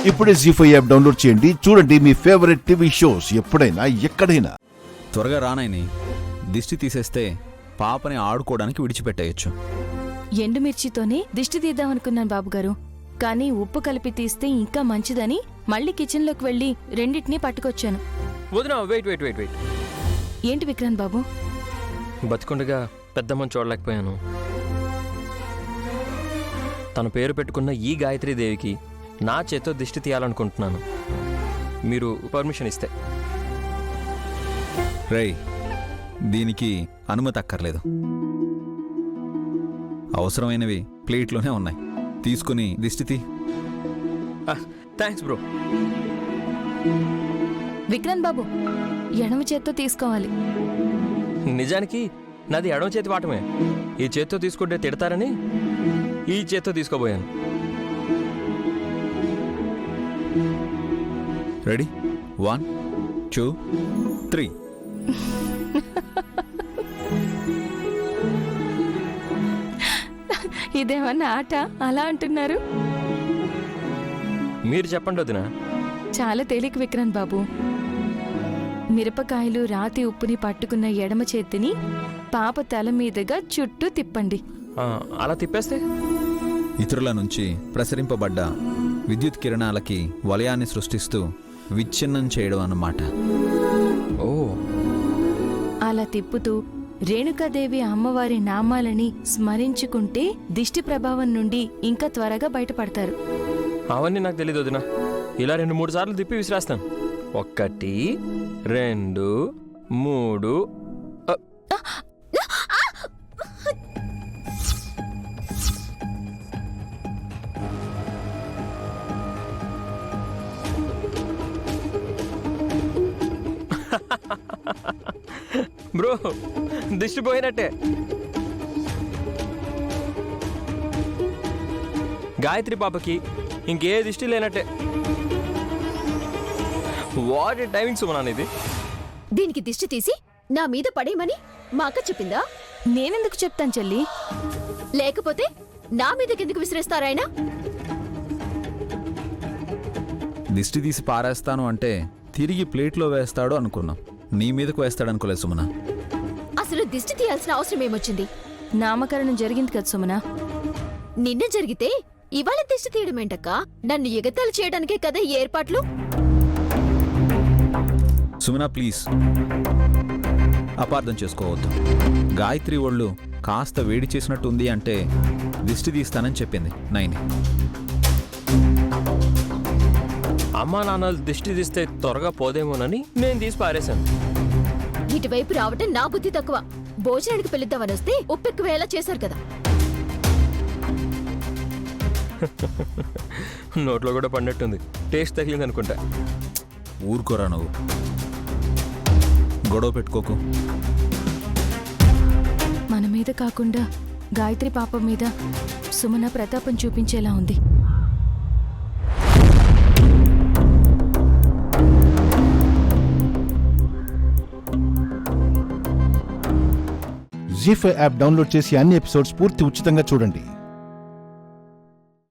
ఇప్పుడే జీ5 app download చేయండి. చూడండి మీ ఫేవరెట్ టీవీ షోస్ ఎప్పుడైనా ఎక్కడైనా. త్వరగా రానాయని దిష్టి తీసేస్తే పాపని ఆడుకోవడానికి విడిచిపెట్టేయచ్చు. ఎండుమిర్చితోనే దిష్టి తీద్దామనుకున్నాను బాబుగారు, కానీ ఉప్పు కలిపి తీస్తే ఇంకా మంచిదని మళ్ళీ కిచెన్లోకి వెళ్ళి రెండింటినీ పట్టుకొచ్చాను. వదినా, వెయిట్ వెయిట్ వెయిట్ వెయిట్ ఏంటి విక్రాంత్ బాబు? బతికుండగా పెద్దమ్మని చూడలేకపోయాను. తన పేరు పెట్టుకున్న ఈ గాయత్రీదేవికి నా చేత్తో దిష్టి తీయాలనుకుంటున్నాను. మీరు పర్మిషన్ ఇస్తే. రేయ్, దీనికి అనుమతి అక్కర్లేదు. అవసరమైనవి ప్లేట్లోనే ఉన్నాయి, తీసుకుని దిష్టి తీ. Thanks bro. విక్రాంత్ బాబు, ఎడమ చేత్తో తీసుకోవాలి. నిజానికి నాది ఎడమ చేతి వాటమే. ఈ చేత్తో తీసుకుంటే తిడతారని ఈ చేత్తో తీసుకోబోయాను. రెడీ? 1 2 3. ఇదేమన్నా ఆట అలా అంటున్నారు? మీరు చెప్పండి వదినా. చాలా తేలిక విక్రాంత్ బాబు. మిరపకాయలు రాతి ఉప్పుని పట్టుకున్న ఎడమ చేతిని పాప తల మీదుగా చుట్టూ తిప్పండి. అలా తిప్పేస్తే ఇతరుల నుంచి ప్రసరింపబడ్డ విద్యుత్ కిరణాలకి వలయాన్ని సృష్టిస్తూ విచ్ఛిన్నం చేయడం అన్నమాట. ఓ, అలా తిప్పుతూ రేణుకాదేవి అమ్మవారి నామాలని స్మరించుకుంటే దిష్టి ప్రభావం నుండి ఇంకా త్వరగా బయటపడతారు. అవన్నీ నాకు తెలీదు వదినా. ఇలా 2-3 సార్లు తిప్పి విసిరేస్తాను. 1 2 3. బ్రో, దిష్టి పోయినట్టే. గాయత్రి పాపకి ఇంకే దిష్టి లేనట్టే. వాట్ టైమింగ్ సుమనా ఇది. దీనికి దిష్టి తీసి నా మీద పడేయమని మా అక్క చెప్పిందా? నేనెందుకు చెప్తాను చెల్లి? లేకపోతే నా మీదకెందుకు విసిరేస్తారాయన? దిష్టి తీసి పారేస్తాను అంటే తిరిగి ప్లేట్లో వేస్తాడు అనుకున్నాం. నీ మీదకు వేస్తాడనుకోలేదు సుమన. అసలు దిష్టి తీయాల్సిన అవసరం ఏమొచ్చింది? నామకరణం జరిగింది కదా సుమనా. నిన్న జరిగితే ఇవాళ దిష్టి తీయడమేంటక్క? నన్ను ఎగతాళి చేయడానికే కదా ఈ ఏర్పాట్లు. సుమన ప్లీజ్, అపార్థం చేసుకోవద్దు. గాయత్రి ఒళ్ళు కాస్త వేడి చేసినట్టు ఉంది అంటే దిష్టి తీస్తానని చెప్పింది నైని. అమ్మా నాన్నలు దిష్టి తీస్తే త్వరగా పోదేమోనని నేను తీసి పారేశాను. ఇటువైపు రావటం నా బుద్ధి తక్కువ. భోజనానికి పిలుద్దామని వస్తే ఉప్పెక్కువేలా చేశారు కదా. నోట్లో కూడా పడినట్టుంది. టేస్ట్ తగిలింది అనుకుంటా. ఊరుకోరా నువ్వు, గొడవ పెట్టుకోకు. మన మీద కాకుండా గాయత్రి పాప మీద సుమన ప్రతాపం చూపించేలా ఉంది. జీ5 యాప్ డౌన్లోడ్ చేసి అన్ని ఎపిసోడ్స్ పూర్తి ఉచితంగా చూడండి.